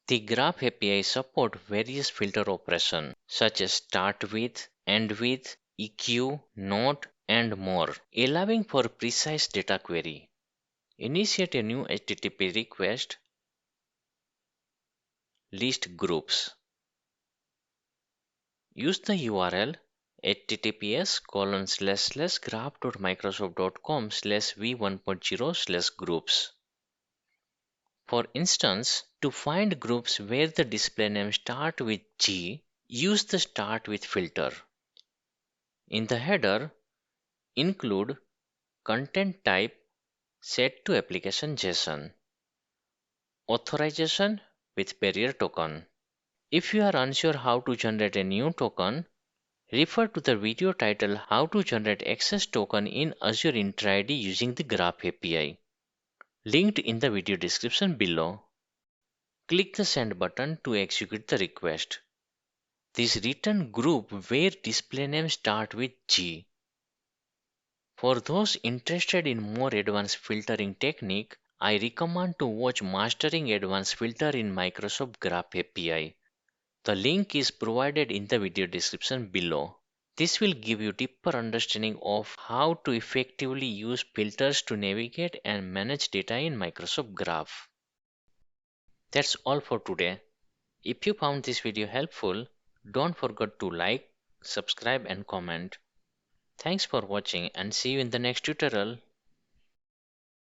The Graph API support various filter operations such as start with, end with, EQ, not, and more, allowing for precise data query. Initiate a new HTTP request, list groups. Use the URL https://graph.microsoft.com/v1.0/groups. For instance, to find groups where the display name start with G, use the start with filter. In the header, include content type set to application JSON. Authorization with barrier token. If you are unsure how to generate a new token, refer to the video titled How to Generate Access Token in Azure Entra ID using the Graph API, linked in the video description below. Click the send button to execute the request. This return group where display name start with G. For those interested in more advanced filtering technique, I recommend to watch Mastering Advanced Filter in Microsoft Graph API. The link is provided in the video description below. This will give you deeper understanding of how to effectively use filters to navigate and manage data in Microsoft Graph. That's all for today. If you found this video helpful, don't forget to like, subscribe and comment. Thanks for watching and see you in the next tutorial.